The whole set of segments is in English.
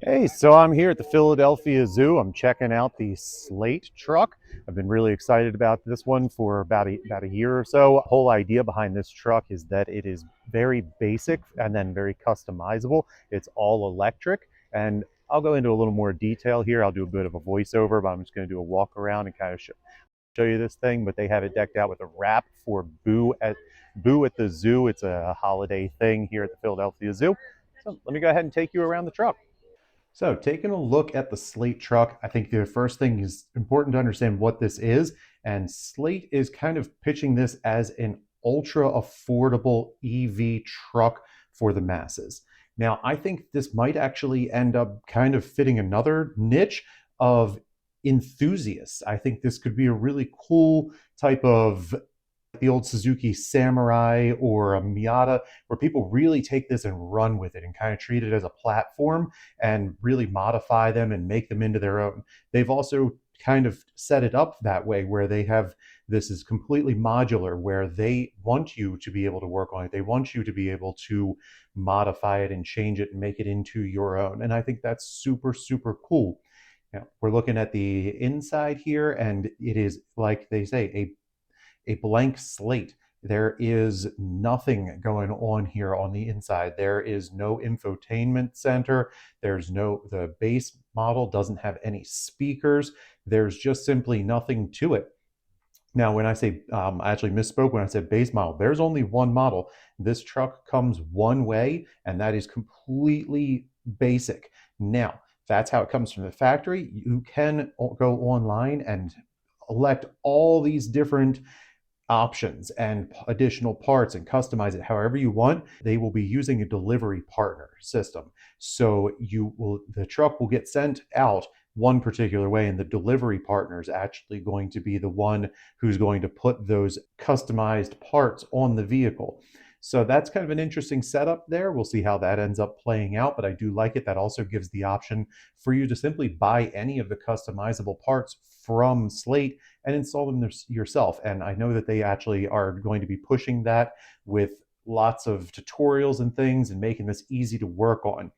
Hey, so I'm here at the Philadelphia Zoo. I'm checking out the Slate truck. I've been really excited about this one for about a year or so. The whole idea behind this truck is that it is very basic and then very customizable. It's all electric, and I'll go into a little more detail here. I'll do a bit of a voiceover, but I'm just going to do a walk around and kind of show you this thing. But they have it decked out with a wrap for Boo at the Zoo. It's a holiday thing here at the Philadelphia Zoo. So let me go ahead and take you around the truck. So, taking a look at the Slate truck, I think the first thing is important to understand what this is. And Slate is kind of pitching this as an ultra affordable EV truck for the masses. Now, I think this might actually end up kind of fitting another niche of enthusiasts. I think this could be a really cool type of the old Suzuki Samurai or a Miata, where people really take this and run with it and kind of treat it as a platform and really modify them and make them into their own. They've also kind of set it up that way where they have this is completely modular, where they want you to be able to work on it. They want you to be able to modify it and change it and make it into your own. And I think that's super, super cool. Now, we're looking at the inside here, and it is, like they say, a blank slate. There is nothing going on here on the inside. There is no infotainment center. The base model doesn't have any speakers. There's just simply nothing to it. Now, when I say, I actually misspoke when I said base model, there's only one model. This truck comes one way, and that is completely basic. Now, that's how it comes from the factory. You can go online and elect all these different options and additional parts and customize it however you want. They will be using a delivery partner system. So the truck will get sent out one particular way, and the delivery partner is actually going to be the one who's going to put those customized parts on the vehicle. So that's kind of an interesting setup there. We'll see how that ends up playing out, but I do like it. That also gives the option for you to simply buy any of the customizable parts from Slate and install them yourself. And I know that they actually are going to be pushing that with lots of tutorials and things and making this easy to work on.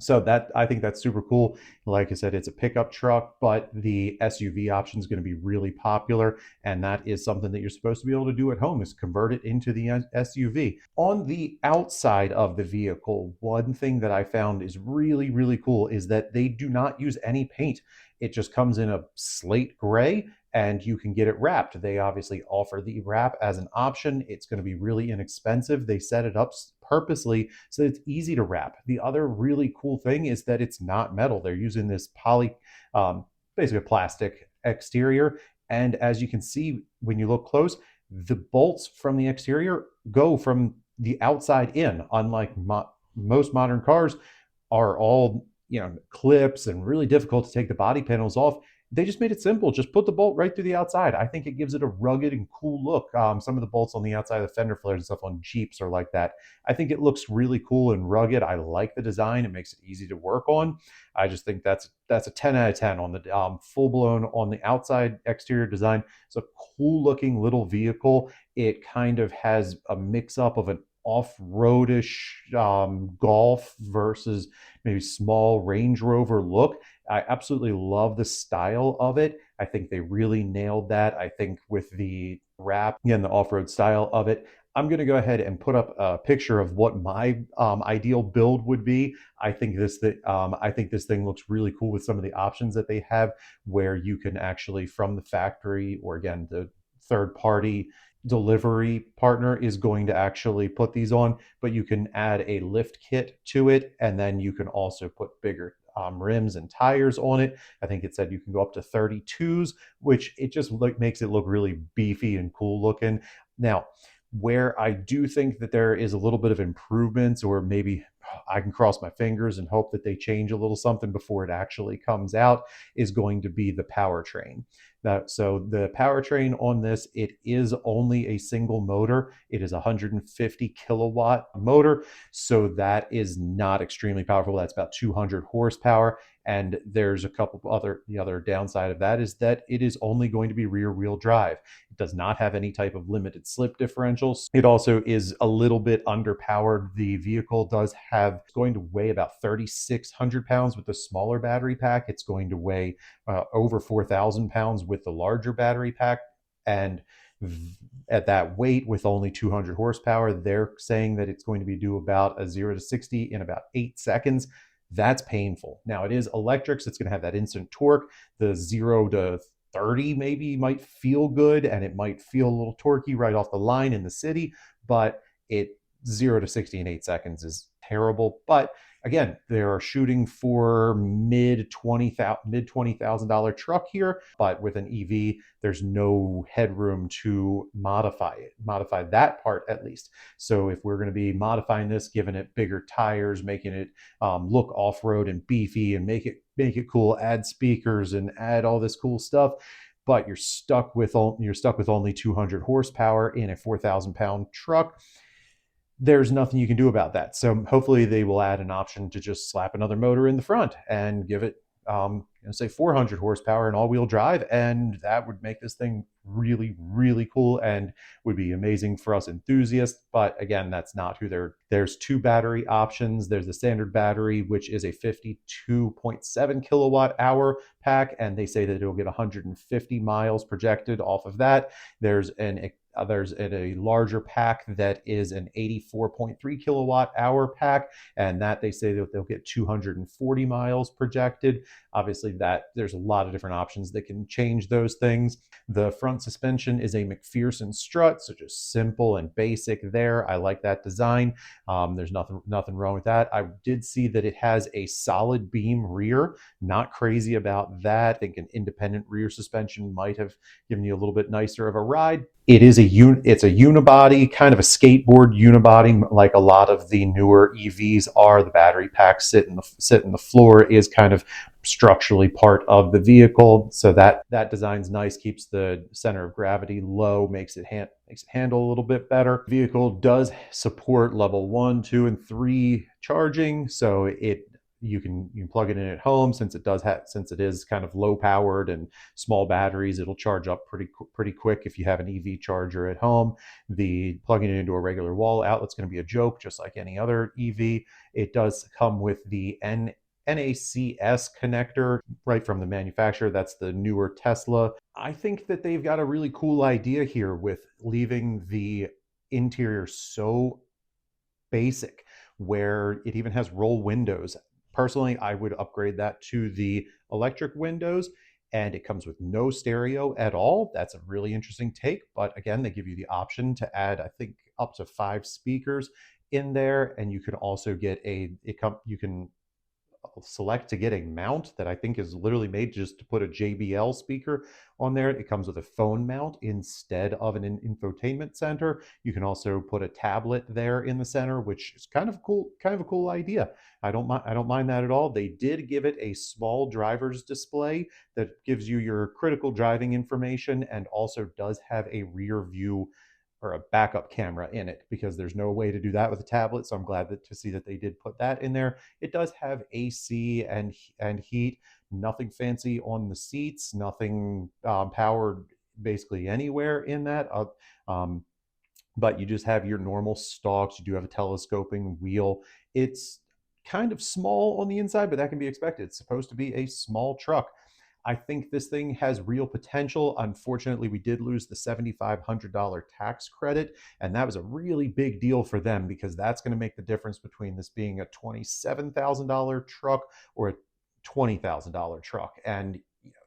So that I think that's super cool. Like I said, it's a pickup truck, but the SUV option is going to be really popular, and that is something that you're supposed to be able to do at home is convert it into the SUV. On the outside of the vehicle, one thing that I found is really, really cool is that they do not use any paint. It just comes in a slate gray, and you can get it wrapped. They obviously offer the wrap as an option. It's going to be really inexpensive. They set it up purposely so that it's easy to wrap. The other really cool thing is that it's not metal. They're using this basically a plastic exterior. And as you can see, when you look close, the bolts from the exterior go from the outside in, unlike most modern cars are all clips and really difficult to take the body panels off. They just made it simple. Just put the bolt right through the outside. I think it gives it a rugged and cool look. Some of the bolts on the outside of the fender flares and stuff on Jeeps are like that. I think it looks really cool and rugged. I like the design. It makes it easy to work on. I just think that's a 10 out of 10 on the full blown on the outside exterior design. It's a cool looking little vehicle. It kind of has a mix up of an off-roadish Golf versus maybe small Range Rover look. I absolutely love the style of it. I think they really nailed that. I think with the wrap and the off-road style of it, I'm going to go ahead and put up a picture of what my ideal build would be. I think this thing looks really cool with some of the options that they have, where you can actually from the factory, or again the third party delivery partner is going to actually put these on, but you can add a lift kit to it, and then you can also put bigger rims and tires on it. I think it said you can go up to 32s, which it just makes it look really beefy and cool looking. Now, where I do think that there is a little bit of improvements, or maybe I can cross my fingers and hope that they change a little something before it actually comes out, is going to be the powertrain. So the powertrain on this, it is only a single motor. It is a 150 kilowatt motor, so that is not extremely powerful. That's about 200 horsepower. And there's a couple other, the other downside of that is that it is only going to be rear wheel drive. It does not have any type of limited slip differentials. It also is a little bit underpowered. The vehicle does have, it's going to weigh about 3,600 pounds with the smaller battery pack. It's going to weigh over 4,000 pounds with the larger battery pack. And at that weight with only 200 horsepower, they're saying that it's going to be do about a 0 to 60 in about 8 seconds. That's painful. Now it is electric, so it's going to have that instant torque. The 0 to 30 maybe might feel good, and it might feel a little torquey right off the line in the city, but it 0 to 60 in 8 seconds is terrible. But again, they're shooting for mid $20,000 truck here, but with an EV, there's no headroom to modify that part at least. So if we're going to be modifying this, giving it bigger tires, making it look off-road and beefy, and make it cool, add speakers and add all this cool stuff, but you're stuck with only 200 horsepower in a 4,000 pound truck, there's nothing you can do about that. So hopefully they will add an option to just slap another motor in the front and give it, say 400 horsepower and all-wheel drive, and that would make this thing really, really cool and would be amazing for us enthusiasts. But again, that's not who there's two battery options. There's the standard battery, which is a 52.7 kilowatt hour pack, and they say that it'll get 150 miles projected off of that. There's a larger pack that is an 84.3 kilowatt hour pack, and that they say that they'll get 240 miles projected. Obviously, that there's a lot of different options that can change those things. The front suspension is a McPherson strut, so just simple and basic there. I like that design. There's nothing wrong with that. I did see that it has a solid beam rear. Not crazy about that. I think an independent rear suspension might have given you a little bit nicer of a ride. It's a unibody, kind of a skateboard unibody, like a lot of the newer EVs are. The battery pack sit in the floor is kind of structurally part of the vehicle, so that design's nice, keeps the center of gravity low, makes it handle a little bit better. The vehicle does support level 1, 2, and 3 charging, so you can plug it in at home. Since it is kind of low powered and small batteries, it'll charge up pretty quick if you have an EV charger at home. The plugging it into a regular wall outlet's going to be a joke, just like any other EV. It does come with the NACS connector right from the manufacturer. That's the newer Tesla. I think that they've got a really cool idea here with leaving the interior so basic, where it even has roll windows. Personally, I would upgrade that to the electric windows, and it comes with no stereo at all. That's a really interesting take, but again, they give you the option to add, I think, up to 5 speakers in there, and you can also get you can select to get a mount that I think is literally made just to put a JBL speaker on there. It comes with a phone mount instead of an infotainment center. You can also put a tablet there in the center, which is kind of a cool idea. I don't mind that at all. They did give it a small driver's display that gives you your critical driving information, and also does have a rear view or a backup camera in it, because there's no way to do that with a tablet. So I'm glad to see that they did put that in there. It does have AC and heat. Nothing fancy on the seats. Nothing powered basically anywhere in that. But you just have your normal stalks. You do have a telescoping wheel. It's kind of small on the inside, but that can be expected. It's supposed to be a small truck. I think this thing has real potential. Unfortunately, we did lose the $7,500 tax credit, and that was a really big deal for them, because that's going to make the difference between this being a $27,000 truck or a $20,000 truck. And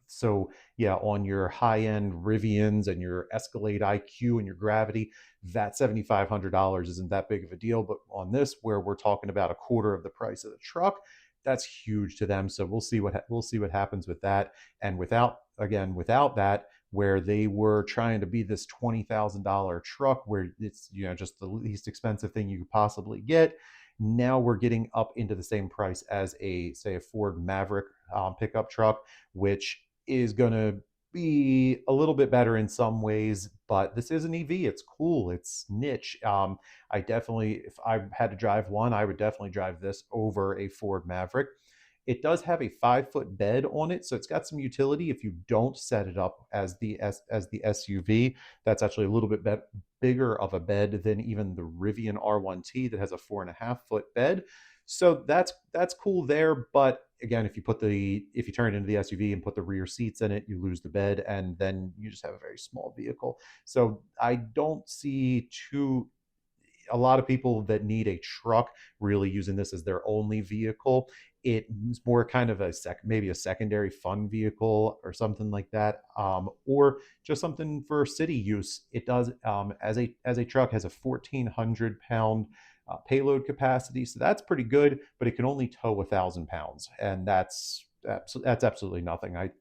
so, yeah, on your high-end Rivians and your Escalade IQ and your Gravity, that $7,500 isn't that big of a deal. But on this, where we're talking about a quarter of the price of the truck, that's huge to them. So we'll see what happens with that. And without that, where they were trying to be this $20,000 truck, where it's just the least expensive thing you could possibly get. Now we're getting up into the same price as a Ford Maverick pickup truck, which is going to be a little bit better in some ways, but this is an EV. It's cool. It's niche. I definitely, if I had to drive one, I would definitely drive this over a Ford Maverick. It does have a 5 foot bed on it, so it's got some utility. If you don't set it up as the SUV, that's actually a little bit bigger of a bed than even the Rivian R1T that has a 4.5 foot bed. So that's cool there. But again, if you turn it into the SUV and put the rear seats in it, you lose the bed, and then you just have a very small vehicle. So I don't see a lot of people that need a truck really using this as their only vehicle. It's more kind of maybe a secondary fun vehicle or something like that, or just something for city use. It does, as a truck, has a 1,400 pound payload capacity, so that's pretty good. But it can only tow 1,000 pounds, and that's absolutely nothing. I'm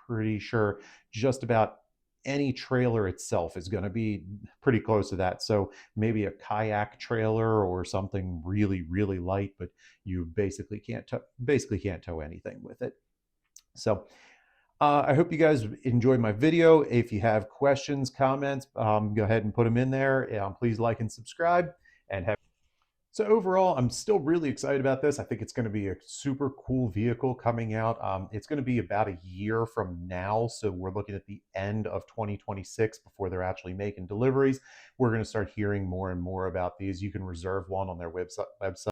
pretty sure just about any trailer itself is going to be pretty close to that. So maybe a kayak trailer or something really really light, but you basically can't tow anything with it. So I hope you guys enjoyed my video. If you have questions, comments, go ahead and put them in there. Please like and subscribe, and have so overall, I'm still really excited about this. I think it's going to be a super cool vehicle coming out. It's going to be about a year from now, so we're looking at the end of 2026 before they're actually making deliveries. We're going to start hearing more and more about these. You can reserve one on their website